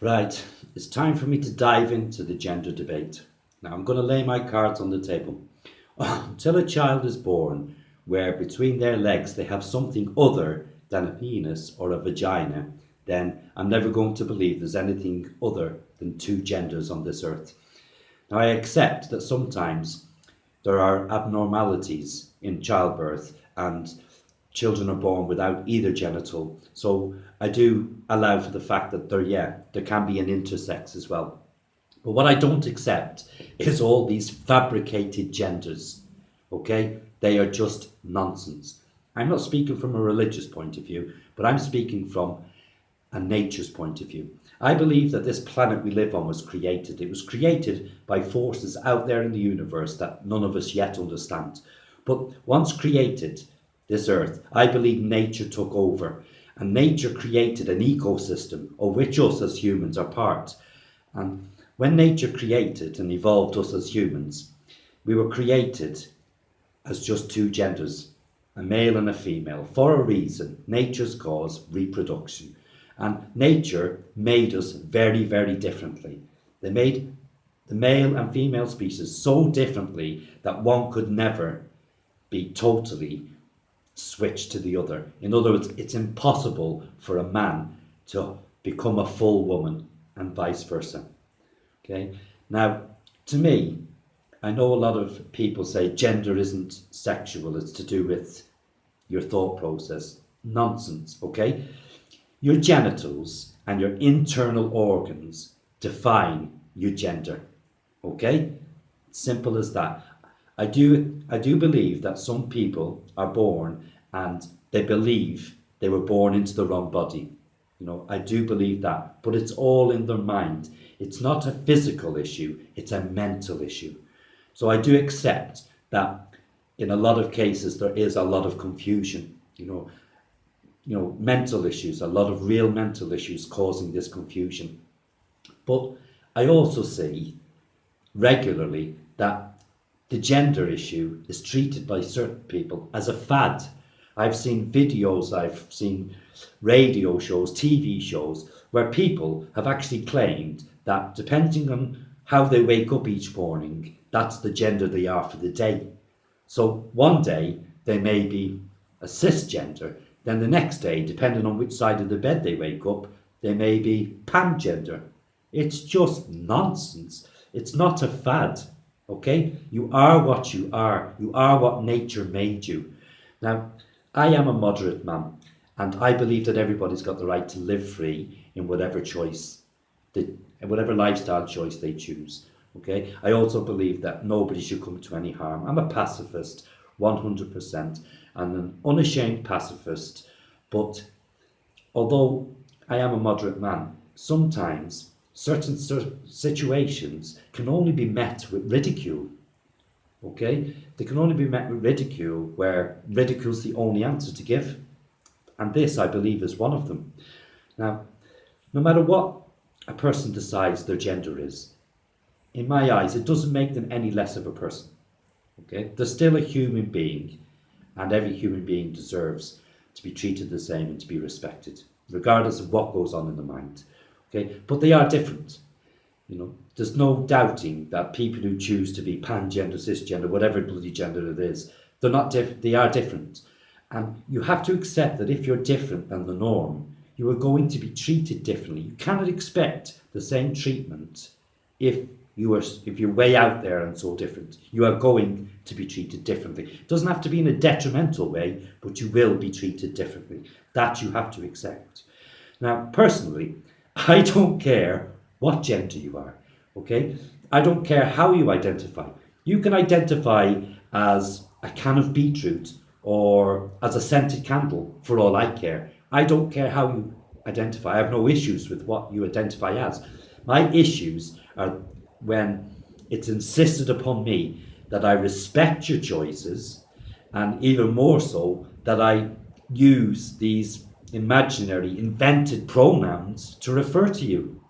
Right, it's time for me to dive into the gender debate. Now, I'm going to lay my cards on the table. Until a child is born, where between their legs they have something other than a penis or a vagina, then I'm never going to believe there's anything other than two genders on this earth. Now, I accept that sometimes there are abnormalities in childbirth and children are born without either genital. So I do allow for the fact that there can be an intersex as well. But what I don't accept is all these fabricated genders. Okay? They are just nonsense. I'm not speaking from a religious point of view, but I'm speaking from and nature's point of view. I believe that this planet we live on was created. It was created by forces out there in the universe that none of us yet understand. But once created, this earth, I believe nature took over. And nature created an ecosystem of which us as humans are part. And when nature created and evolved us as humans, we were created as just two genders, a male and a female, for a reason. Nature's cause, reproduction. And nature made us very, very differently. They made the male and female species so differently that one could never be totally switched to the other. In other words, it's impossible for a man to become a full woman and vice versa. Okay. Now, to me, I know a lot of people say gender isn't sexual, it's to do with your thought process. Nonsense, okay? Your genitals and your internal organs define your gender, okay? Simple as that. I do believe that some people are born and they believe they were born into the wrong body. I do believe that, but it's all in their mind. It's not a physical issue, it's a mental issue. So I do accept that in a lot of cases there is a lot of confusion, mental issues, a lot of real mental issues causing this confusion. But I also see regularly that the gender issue is treated by certain people as a fad. I've seen videos, I've seen radio shows, TV shows, where people have actually claimed that depending on how they wake up each morning, that's the gender they are for the day. So one day they may be a cisgender, then the next day, depending on which side of the bed they wake up, they may be pangender. It's just nonsense. It's not a fad. Okay? You are what you are. You are what nature made you. Now, I am a moderate man, and I believe that everybody's got the right to live free in whatever choice, whatever lifestyle choice they choose. Okay? I also believe that nobody should come to any harm. I'm a pacifist, 100%, and an unashamed pacifist. But although I am a moderate man, sometimes certain situations can only be met with ridicule. Okay? They can only be met with ridicule where ridicule's the only answer to give. And this, I believe, is one of them. Now, no matter what a person decides their gender is, in my eyes, it doesn't make them any less of a person. Okay? They're still a human being, and every human being deserves to be treated the same and to be respected, regardless of what goes on in the mind. Okay? But they are different. There's no doubting that people who choose to be pangender, cisgender, whatever bloody gender it is, they're not different. They are different. And you have to accept that if you're different than the norm, you are going to be treated differently. You cannot expect the same treatment if you're way out there and so different. You are going to be treated differently. It doesn't have to be in a detrimental way, but you will be treated differently. That you have to accept. Now, personally, I don't care what gender you are, okay? I don't care how you identify. You can identify as a can of beetroot or as a scented candle, for all I care. I don't care how you identify. I have no issues with what you identify as. My issues are when it's insisted upon me that I respect your choices, and even more so that I use these imaginary invented pronouns to refer to you.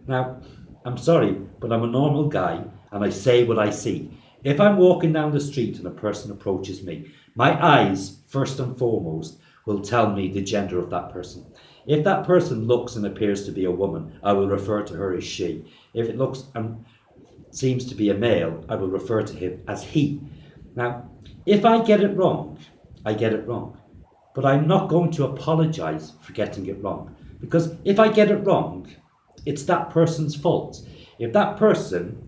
Now, I'm sorry, but I'm a normal guy and I say what I see. If I'm walking down the street and a person approaches me, my eyes, first and foremost, will tell me the gender of that person. If that person looks and appears to be a woman, I will refer to her as she. If it looks and seems to be a male, I will refer to him as he. Now, if I get it wrong, I get it wrong. But I'm not going to apologise for getting it wrong. Because if I get it wrong, it's that person's fault. If that person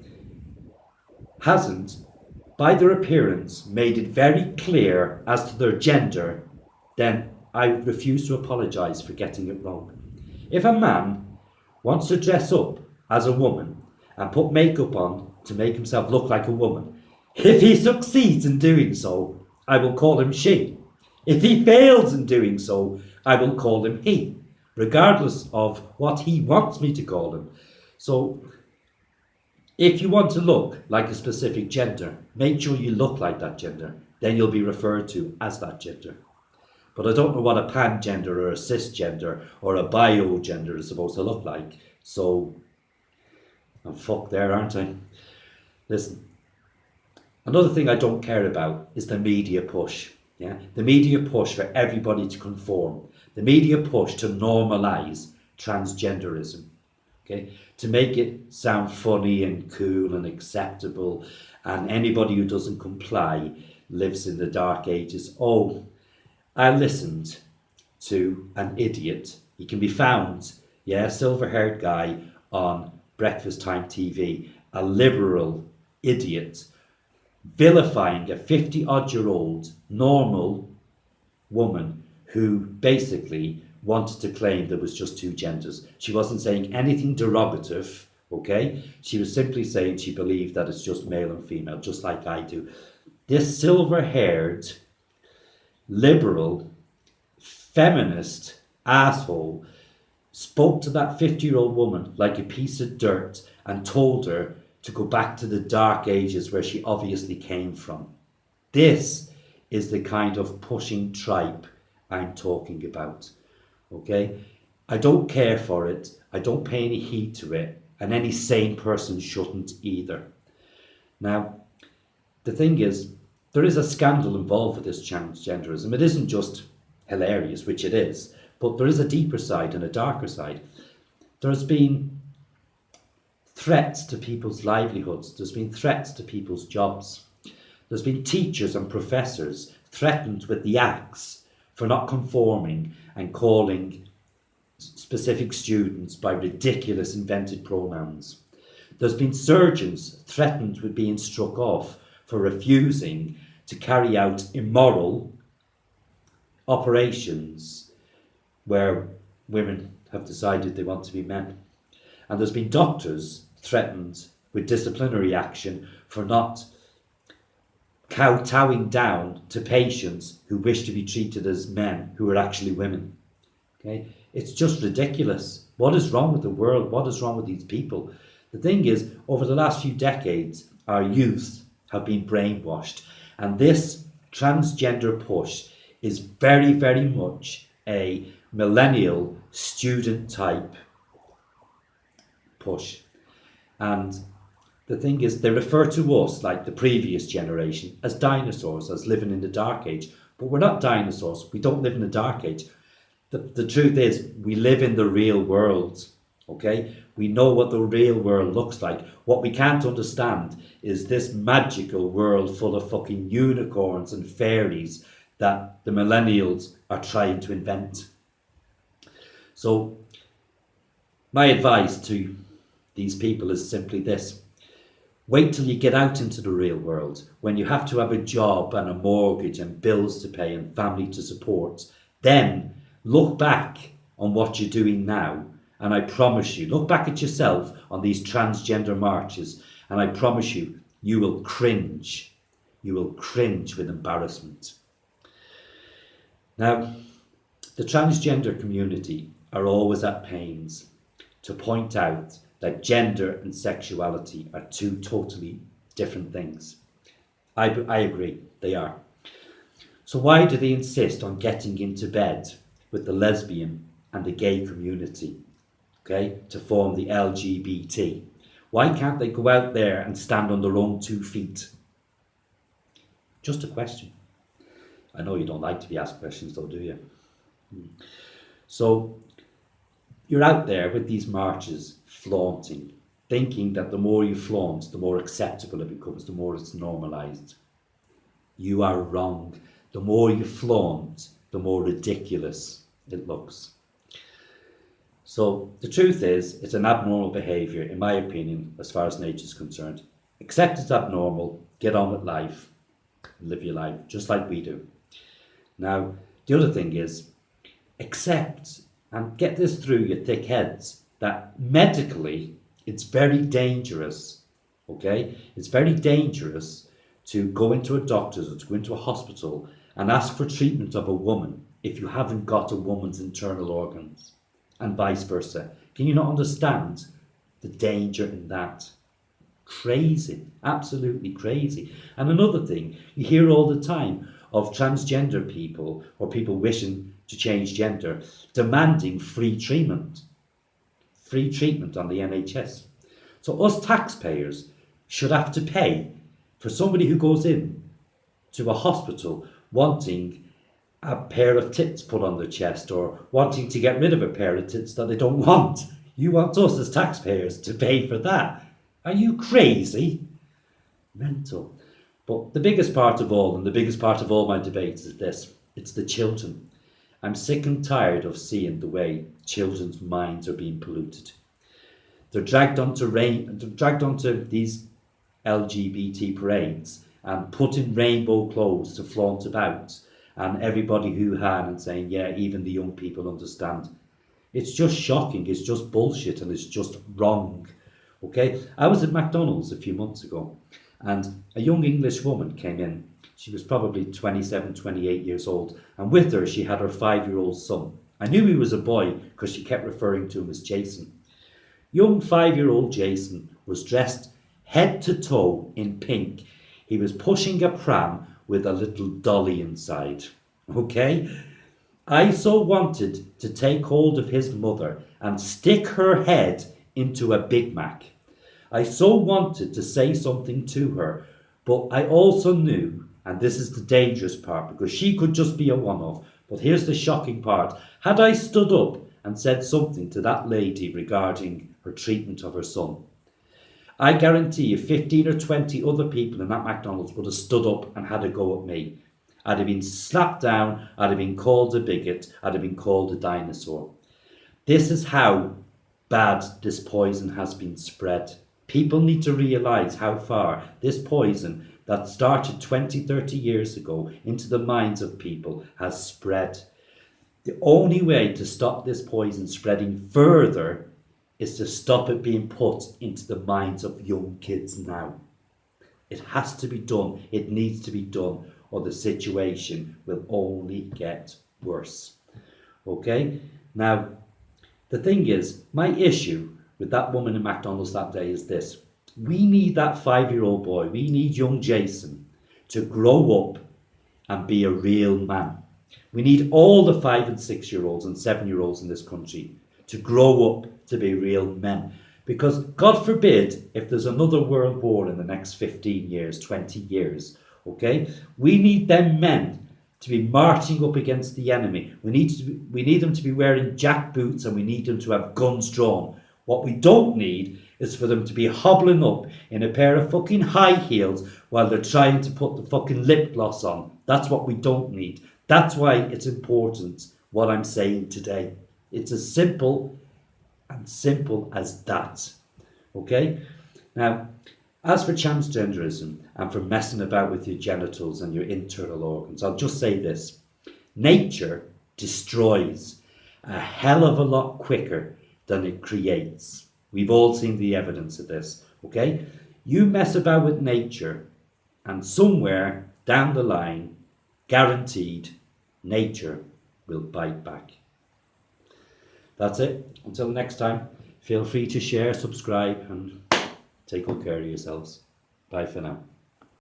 hasn't, by their appearance, made it very clear as to their gender, then I refuse to apologise for getting it wrong. If a man wants to dress up as a woman and put makeup on to make himself look like a woman, if he succeeds in doing so, I will call him she. If he fails in doing so, I will call him he, regardless of what he wants me to call him. So, if you want to look like a specific gender, make sure you look like that gender. Then you'll be referred to as that gender. But I don't know what a pangender or a cisgender or a biogender is supposed to look like. So, I'm fucked there, aren't I? Listen, another thing I don't care about is the media push. Yeah, the media push for everybody to conform. The media push to normalise transgenderism. Okay, to make it sound funny and cool and acceptable, and anybody who doesn't comply lives in the dark ages. Oh, I listened to an idiot. He can be found, yeah, silver-haired guy on Breakfast Time TV, a liberal idiot, vilifying a 50-odd-year-old normal woman who basically wanted to claim there was just two genders. She wasn't saying anything derogative, okay? She was simply saying she believed that it's just male and female, just like I do. This silver-haired, liberal, feminist asshole spoke to that 50-year-old woman like a piece of dirt and told her to go back to the dark ages where she obviously came from. This is the kind of pushing tripe I'm talking about. Okay? I don't care for it. I don't pay any heed to it. And any sane person shouldn't either. Now, the thing is, there is a scandal involved with this transgenderism. It isn't just hilarious, which it is, but there is a deeper side and a darker side. There's been threats to people's livelihoods. There's been threats to people's jobs. There's been teachers and professors threatened with the axe for not conforming and calling specific students by ridiculous invented pronouns. There's been surgeons threatened with being struck off for refusing to carry out immoral operations where women have decided they want to be men. And there's been doctors threatened with disciplinary action for not kowtowing down to patients who wish to be treated as men who are actually women. Okay? It's just ridiculous. What is wrong with the world? What is wrong with these people? The thing is, over the last few decades, our youth have been brainwashed. And this transgender push is very, very much a millennial student type push. And the thing is, they refer to us, like the previous generation, as dinosaurs, as living in the dark age. But we're not dinosaurs. We don't live in the dark age. The truth is, we live in the real world, okay? We know what the real world looks like. What we can't understand is this magical world full of fucking unicorns and fairies that the millennials are trying to invent. So, my advice to these people is simply this. Wait till you get out into the real world, when you have to have a job and a mortgage and bills to pay and family to support. Then look back on what you're doing now, and I promise you, look back at yourself on these transgender marches, and I promise you, you will cringe. You will cringe with embarrassment. Now, the transgender community are always at pains to point out that gender and sexuality are two totally different things. I agree, they are. So why do they insist on getting into bed with the lesbian and the gay community, okay, to form the LGBT? Why can't they go out there and stand on their own 2 feet? Just a question. I know you don't like to be asked questions though, do you? So you're out there with these marches flaunting, thinking that the more you flaunt, the more acceptable it becomes, the more it's normalised. You are wrong. The more you flaunt, the more ridiculous it looks. So the truth is, it's an abnormal behaviour, in my opinion, as far as nature is concerned. Accept it's abnormal, get on with life, live your life, just like we do. Now, the other thing is, accept and get this through your thick heads that medically it's very dangerous, okay? It's very dangerous to go into a doctor's or to go into a hospital and ask for treatment of a woman if you haven't got a woman's internal organs, and vice versa. Can you not understand the danger in that? Crazy, absolutely crazy. And another thing, you hear all the time of transgender people or people wishing to change gender demanding free treatment on the NHS. So us taxpayers should have to pay for somebody who goes in to a hospital wanting a pair of tits put on their chest or wanting to get rid of a pair of tits that they don't want. You want us as taxpayers to pay for that? Are you crazy? Mental. But the biggest part of all, and the biggest part of all my debates is this. It's the children. I'm sick and tired of seeing the way children's minds are being polluted. They're dragged onto these LGBT parades and put in rainbow clothes to flaunt about, and everybody hoo-ha and saying, yeah, even the young people understand. It's just shocking, it's just bullshit, and it's just wrong. Okay, I was at McDonald's a few months ago, and a young English woman came in. She was probably 27, 28 years old, and with her she had her 5-year-old son. I knew he was a boy because she kept referring to him as Jason. Young 5-year-old Jason was dressed head to toe in pink. He was pushing a pram with a little dolly inside. Okay? I so wanted to take hold of his mother and stick her head into a Big Mac. I so wanted to say something to her, but I also knew, and this is the dangerous part, because she could just be a one-off, but here's the shocking part. Had I stood up and said something to that lady regarding her treatment of her son, I guarantee you 15 or 20 other people in that McDonald's would have stood up and had a go at me. I'd have been slapped down, I'd have been called a bigot, I'd have been called a dinosaur. This is how bad this poison has been spread. People need to realise how far this poison that started 20, 30 years ago into the minds of people has spread. The only way to stop this poison spreading further is to stop it being put into the minds of young kids now. It has to be done. It needs to be done, or the situation will only get worse. Okay? Now, the thing is, my issue with that woman in McDonald's that day is this. We need that 5-year-old boy, we need young Jason to grow up and be a real man. We need all the 5 and 6-year-olds and 7-year-olds in this country to grow up to be real men. Because God forbid if there's another world war in the next 15 years, 20 years, okay? We need them men to be marching up against the enemy. We need them to be wearing jack boots, and we need them to have guns drawn. What we don't need is for them to be hobbling up in a pair of fucking high heels while they're trying to put the fucking lip gloss on. That's what we don't need. That's why it's important what I'm saying today. It's as simple as that. Okay? Now, as for transgenderism and for messing about with your genitals and your internal organs, I'll just say this. Nature destroys a hell of a lot quicker than it creates. We've all seen the evidence of this. Okay? You mess about with nature, and somewhere down the line, guaranteed, nature will bite back. That's it. Until next time, feel free to share, subscribe, and take good care of yourselves. Bye for now.